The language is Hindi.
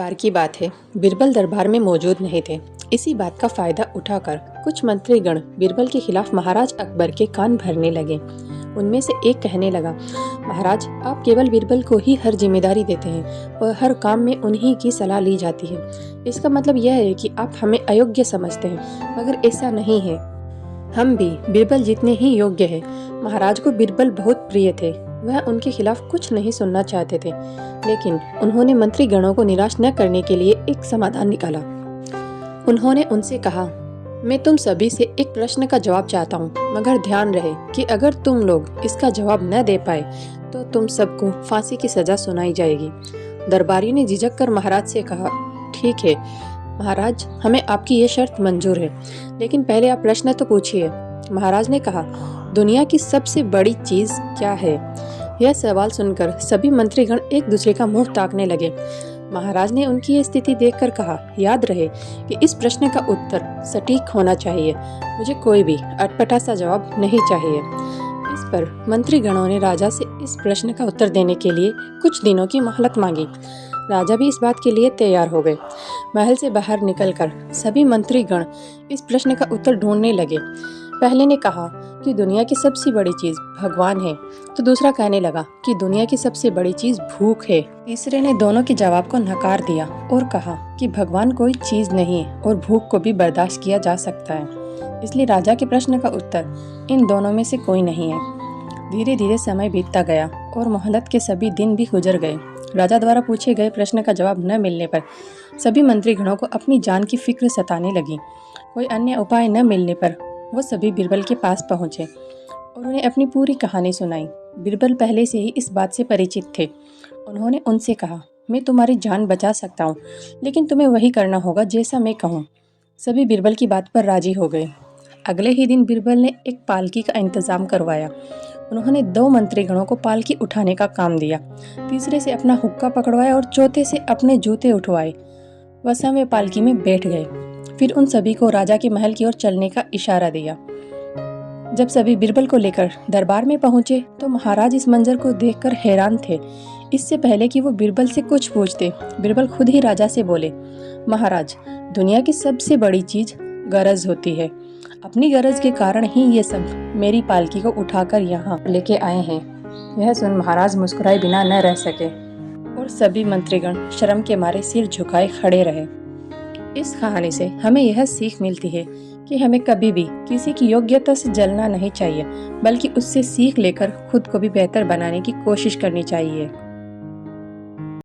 बार की बात है, बीरबल दरबार में मौजूद नहीं थे। इसी बात का फायदा उठाकर कुछ मंत्रीगण बीरबल के खिलाफ महाराज अकबर के कान भरने लगे। उनमें से एक कहने लगा, महाराज, आप केवल बीरबल को ही हर जिम्मेदारी देते हैं और हर काम में उन्हीं की सलाह ली जाती है। इसका मतलब यह है कि आप हमें अयोग्य समझते हैं, मगर ऐसा नहीं है। हम भी बीरबल जितने ही योग्य हैं। महाराज को बीरबल बहुत प्रिय थे। वह उनके खिलाफ कुछ नहीं सुनना चाहते थे, लेकिन उन्होंने मंत्रीगणों को निराश न करने के लिए एक समाधान निकाला। उन्होंने उनसे कहा, मैं तुम सभी से एक प्रश्न का जवाब चाहता हूँ, मगर ध्यान रहे कि अगर तुम लोग इसका जवाब न दे पाए तो तुम सबको फांसी की सजा सुनाई जाएगी। दरबारी ने झिझक कर महाराज से कहा, ठीक है महाराज, हमें आपकी ये शर्त मंजूर है, लेकिन पहले आप प्रश्न तो पूछिए। महाराज ने कहा, दुनिया की सबसे बड़ी चीज क्या है? यह सवाल सुनकर सभी मंत्रीगण एक दूसरे का मुंह ताकने लगे। महाराज ने उनकी ये स्थिति देखकर कहा, याद रहे कि इस प्रश्न का उत्तर सटीक होना चाहिए। मुझे कोई भी अटपटा सा जवाब नहीं चाहिए। इस पर मंत्रीगणों ने राजा से इस प्रश्न का उत्तर देने के लिए कुछ दिनों की मोहलत मांगी। राजा भी इस बात के लिए तैयार हो गए। महल से बाहर निकलकर सभी मंत्रीगण इस प्रश्न का उत्तर ढूंढने लगे। पहले ने कहा कि दुनिया की सबसे बड़ी चीज भगवान है, तो दूसरा कहने लगा कि दुनिया की सबसे बड़ी चीज भूख है। तीसरे ने दोनों के जवाब को नकार दिया और कहा कि भगवान कोई चीज नहीं है और भूख को भी बर्दाश्त किया जा सकता है। इसलिए राजा के प्रश्न का उत्तर इन दोनों में से कोई नहीं है। धीरे धीरे समय बीतता गया और मोहलत के सभी दिन भी गुजर गए। राजा द्वारा पूछे गए प्रश्न का जवाब न मिलने पर सभी मंत्रीगणों को अपनी जान की फिक्र सताने लगी। कोई अन्य उपाय न मिलने पर वो सभी बीरबल के पास पहुंचे और उन्हें अपनी पूरी कहानी सुनाई। बीरबल पहले से ही इस बात से परिचित थे। उन्होंने उनसे कहा, मैं तुम्हारी जान बचा सकता हूँ, लेकिन तुम्हें वही करना होगा जैसा मैं कहूँ। सभी बीरबल की बात पर राजी हो गए। अगले ही दिन बीरबल ने एक पालकी का इंतजाम करवाया। उन्होंने 2 मंत्रीगणों को पालकी उठाने का काम दिया, तीसरे से अपना हुक्का पकड़वाया और चौथे से अपने जूते उठवाए। वह सब पालकी में बैठ गए। फिर उन सभी को राजा के महल की ओर चलने का इशारा दिया। जब सभी बीरबल को लेकर दरबार में पहुंचे तो महाराज इस मंजर को देखकर हैरान थे। इससे पहले कि वो बीरबल से कुछ पूछते, बीरबल खुद ही राजा से बोले, महाराज, दुनिया की सबसे बड़ी चीज गरज होती है। अपनी गरज के कारण ही ये सब मेरी पालकी को उठाकर यहाँ लेके आए हैं। यह सुन महाराज मुस्कुराए बिना न रह सके और सभी मंत्रीगण शर्म के मारे सिर झुकाए खड़े रहे। इस कहानी से हमें यह सीख मिलती है कि हमें कभी भी किसी की योग्यता से जलना नहीं चाहिए, बल्कि उससे सीख लेकर खुद को भी बेहतर बनाने की कोशिश करनी चाहिए।